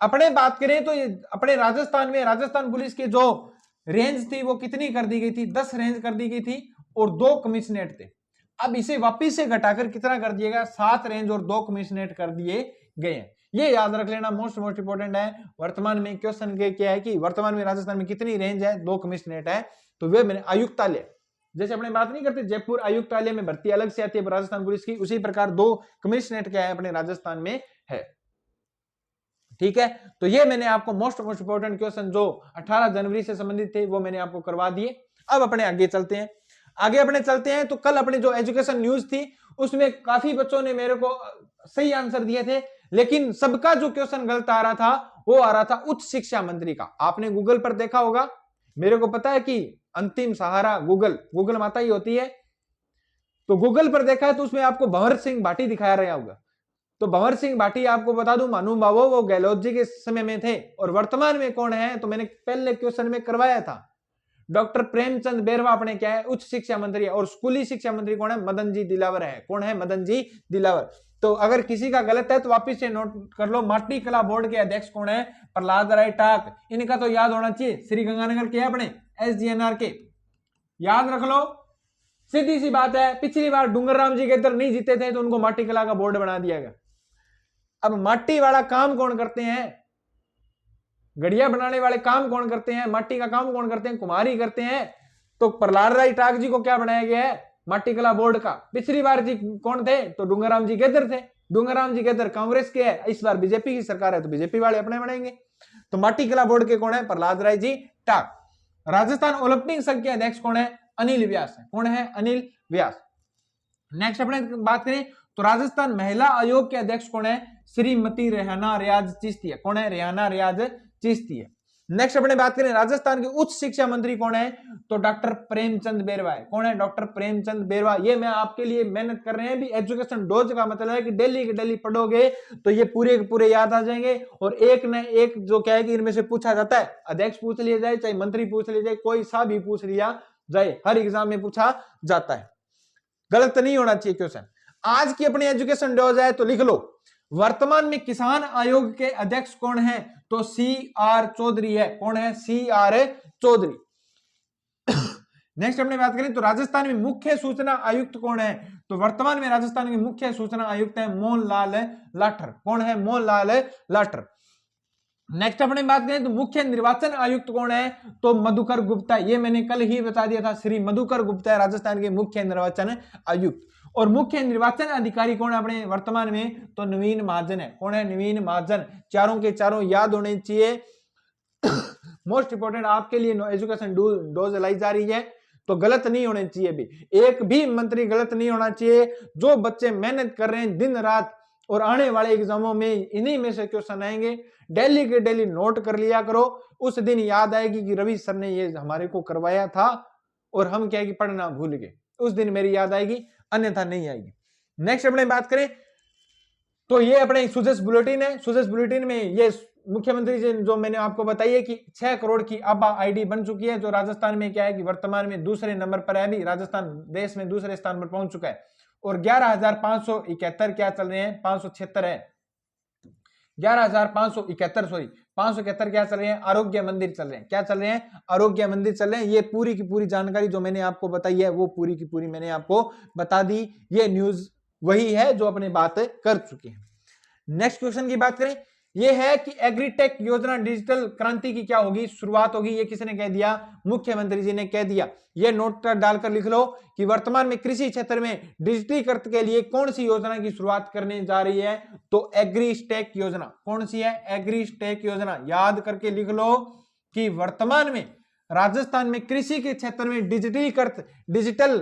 A: अपने बात करें तो ये अपने राजस्थान में राजस्थान पुलिस के जो रेंज थी वो कितनी कर दी गई थी? 10 रेंज कर दी गई थी और 2 कमिश्नरेट थे। अब इसे वापिस से घटाकर कितना कर दिया गया? 7 रेंज और 2 कमिश्नरेट कर दिए गए हैं। ये याद रख लेना, मोस्ट इंपोर्टेंट है। वर्तमान में क्वेश्चन के क्या है कि वर्तमान में राजस्थान में कितनी रेंज है? 2 कमिश्नरेट है। तो वे मैंने आयुक्तालय, जैसे अपने बात नहीं करते जयपुर आयुक्तालय में भर्ती अलग से आती है राजस्थान पुलिस की, उसी प्रकार 2 कमिश्नरेट क्या है अपने राजस्थान में है। ठीक है, तो ये मैंने आपको मोस्ट इंपोर्टेंट क्वेश्चन जो 18 जनवरी से संबंधित थे वो मैंने आपको करवा दिए। अब अपने आगे चलते हैं। तो कल अपने जो एजुकेशन न्यूज थी उसमें काफी बच्चों ने मेरे को सही आंसर दिए थे, लेकिन सबका जो क्वेश्चन गलत आ रहा था वो आ रहा था उच्च शिक्षा मंत्री का। आपने गूगल पर देखा होगा, मेरे को पता है कि अंतिम सहारा गूगल माता ही होती है, तो गूगल पर देखा है तो उसमें आपको भंवर सिंह भाटी दिखाया रहा होगा। तो भंवर सिंह भाटी आपको बता दूं महानुभावों वो गहलोत जी के समय में थे, और वर्तमान में कौन है? तो मैंने पहले क्वेश्चन में करवाया था, डॉक्टर प्रेमचंद बेरवा अपने क्या है? उच्च शिक्षा मंत्री है। और स्कूली शिक्षा मंत्री कौन है? मदन जी दिलावर है। कौन है? मदन जी दिलावर। तो अगर किसी का गलत है तो वापिस से नोट कर लो। माटी कला बोर्ड के अध्यक्ष कौन है? प्रहलाद राय टाक। इनका तो याद होना चाहिए, श्री गंगानगर के अपने SGNR के, याद रख लो। सीधी सी बात है, पिछली बार डूंगर राम जी के इधर नहीं जीते थे तो उनको माटी कला का बोर्ड बना दिया गया। अब माटी वाला काम कौन करते हैं? गड़िया बनाने वाले काम कौन करते हैं? माटी का काम कौन करते हैं? कुम्हारी करते हैं। तो प्रहलाद राय टाक जी को क्या बनाया गया है? माटी कला बोर्ड का। पिछली बार जी कौन थे? तो डूंगरराम जी गेदर थे। डूंगरराम जी गेदर कांग्रेस के है, इस बार बीजेपी की सरकार है तो बीजेपी वाले अपने बनाएंगे। तो माटी कला बोर्ड के कौन है? प्रहलाद राय जी टाक। राजस्थान ओलंपिक संघ के अध्यक्ष कौन है? अनिल व्यास है। कौन है? अनिल व्यास। नेक्स्ट अपने बात करें तो राजस्थान महिला आयोग के अध्यक्ष कौन है? श्रीमती रेहाना रियाज चिश्ती है। कौन है? रेहाना रियाज चिश्ती है। नेक्स्ट अपने बात करें राजस्थान के उच्च शिक्षा मंत्री कौन है? तो डॉक्टर प्रेमचंद बेरवा है। कौन है? डॉक्टर प्रेमचंद बेरवा। ये मैं आपके लिए मेहनत कर रहे हैं भी। एजुकेशन डोज का मतलब है कि डेली के डेली पढ़ोगे तो ये पूरे के पूरे याद आ जाएंगे। और एक न एक जो क्या है कि इनमें से पूछा जाता है, अध्यक्ष पूछ लिया जाए चाहे मंत्री पूछ लिया जाए, कोई सा भी पूछ लिया जाए, हर एग्जाम में पूछा जाता है। गलत नहीं होना चाहिए क्वेश्चन। आज की अपनी एजुकेशन डोज है तो लिख लो। वर्तमान में किसान आयोग के अध्यक्ष कौन है? तो CR चौधरी है। कौन है? CR चौधरी। नेक्स्ट अपने बात करें तो राजस्थान में मुख्य सूचना आयुक्त कौन है? तो वर्तमान में राजस्थान के मुख्य सूचना आयुक्त है मोहनलाल लाठर। कौन है? मोहनलाल लाठर। नेक्स्ट अपने बात करें तो मुख्य निर्वाचन आयुक्त कौन है? तो मधुकर गुप्ता। ये मैंने कल ही बता दिया था, श्री मधुकर गुप्ता है राजस्थान के मुख्य निर्वाचन आयुक्त। और मुख्य निर्वाचन अधिकारी कौन है अपने वर्तमान में? तो नवीन महाजन है। कौन है? नवीन महाजन। चारों के चारों याद होने चाहिए। मोस्ट इंपोर्टेंट आपके लिए एजुकेशन डोज लाई जा रही है तो गलत नहीं होने चाहिए भी। एक भी मंत्री गलत नहीं होना चाहिए। जो बच्चे मेहनत कर रहे हैं दिन रात और आने वाले एग्जामों में इन्हीं में से क्वेश्चन आएंगे, डेली के डेली नोट कर लिया करो। उस दिन याद आएगी कि रवि सर ने ये हमारे को करवाया था और हम क्या कि पढ़ना भूल गए। उस दिन मेरी याद आएगी, अन्यथा नहीं आएगी। नेक्स्ट अपने बात करें तो ये अपने सुजस बुलेटिन है। सुजस बुलेटिन में ये मुख्यमंत्री जी जो मैंने आपको बताई है कि 6 करोड़ की आबा आईडी बन चुकी है, जो राजस्थान में क्या है कि वर्तमान में दूसरे नंबर पर है। अभी राजस्थान देश में दूसरे स्थान पर पहुंच चुका है। और 11,571 क्या चल रहे हैं? 576 है। 11,571 सॉरी 571 क्या चल रहे हैं? आरोग्य मंदिर चल रहे हैं। क्या चल रहे हैं? आरोग्य मंदिर चल रहे हैं। ये पूरी की पूरी जानकारी जो मैंने आपको बताई है वो पूरी की पूरी मैंने आपको बता दी। ये न्यूज वही है जो अपने बात कर चुके हैं। नेक्स्ट क्वेश्चन की बात करें, ये है कि एग्रीटेक योजना डिजिटल क्रांति की क्या होगी? शुरुआत होगी। ये किसने कह दिया? मुख्यमंत्री जी ने कह दिया। ये नोट डालकर लिख लो कि वर्तमान में कृषि क्षेत्र में डिजिटलीकरण के लिए कौन सी योजना की शुरुआत करने जा रही है? तो एग्रीस्टेक योजना। कौन सी है? एग्रीस्टेक योजना। याद करके लिख लो कि वर्तमान में राजस्थान में कृषि के क्षेत्र में डिजिटल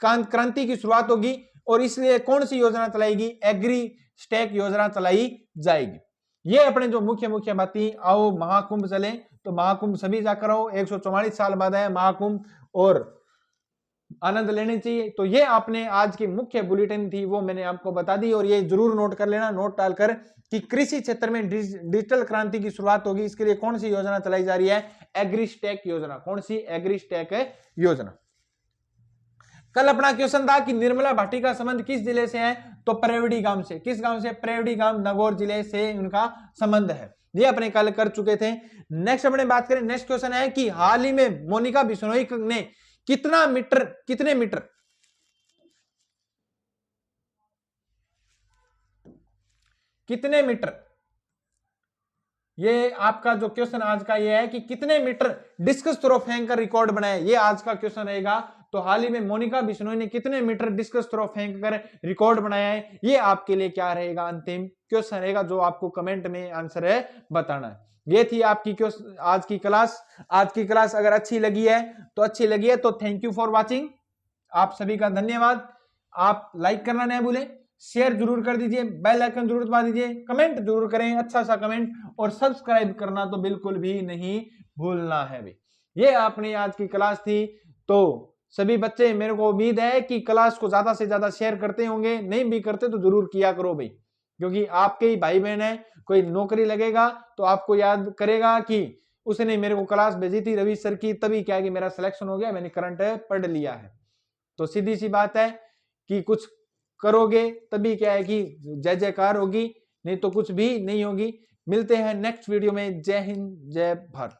A: क्रांति की शुरुआत होगी और इसलिए कौन सी योजना चलाएगी? एग्रीस्टेक योजना चलाई जाएगी। ये अपने जो मुख्य मुख्य बातें। आओ महाकुंभ चले तो महाकुंभ सभी जाकर आओ। 144 साल बाद है महाकुंभ और आनंद लेने चाहिए। तो ये आपने आज की मुख्य बुलेटिन थी वो मैंने आपको बता दी। और ये जरूर नोट कर लेना, नोट डालकर कि कृषि क्षेत्र में डिजिटल क्रांति की शुरुआत होगी, इसके लिए कौन सी योजना चलाई जा रही है? एग्रीस्टेक योजना। कौन सी? एग्रीस्टेक योजना। कल अपना क्वेश्चन था कि निर्मला भाटी का संबंध किस जिले से है? तो प्रेवड़ी गांव से। किस गांव से? प्रेवड़ी गांव, नागौर जिले से उनका संबंध है। ये अपने कल कर चुके थे। नेक्स्ट अपने बात करें, नेक्स्ट क्वेश्चन है कि हाल ही में मोनिका बिश्नोई ने कितने मीटर ये आपका जो क्वेश्चन आज का ये है कि कितने मीटर डिस्कस थ्रो फेंक कर रिकॉर्ड बनाए? ये आज का क्वेश्चन रहेगा। तो हाल ही में मोनिका बिश्नोई ने कितने मीटर डिस्कस थ्रो फेंक कर रिकॉर्ड बनाया है? ये आपके लिए क्या रहेगा? अंतिम क्वेश्चन रहेगा जो आपको कमेंट में आंसर है बताना है। ये थी आपकी आज की क्लास। आज की क्लास अगर अच्छी लगी है तो थैंक यू फॉर वॉचिंग। आप सभी का धन्यवाद। आप लाइक करना नहीं भूलें, शेयर जरूर कर दीजिए, बेल आइकन जरूर दबा दीजिए, कमेंट जरूर करें, अच्छा सा कमेंट, और सब्सक्राइब करना तो बिल्कुल भी नहीं भूलना है भी। ये आपने आज की क्लास थी। तो सभी बच्चे, मेरे को उम्मीद है कि क्लास को ज्यादा से ज्यादा शेयर करते होंगे। नहीं भी करते तो जरूर किया करो भाई, क्योंकि आपके ही भाई बहन है। कोई नौकरी लगेगा तो आपको याद करेगा कि उसने मेरे को क्लास भेजी थी रवि सर की, तभी क्या है कि मेरा सिलेक्शन हो गया, मैंने करंट पढ़ लिया है। तो सीधी सी बात है कि कुछ करोगे तभी क्या है कि जय जयकार होगी, नहीं तो कुछ भी नहीं होगी। मिलते हैं नेक्स्ट वीडियो में। जय हिंद, जय भारत।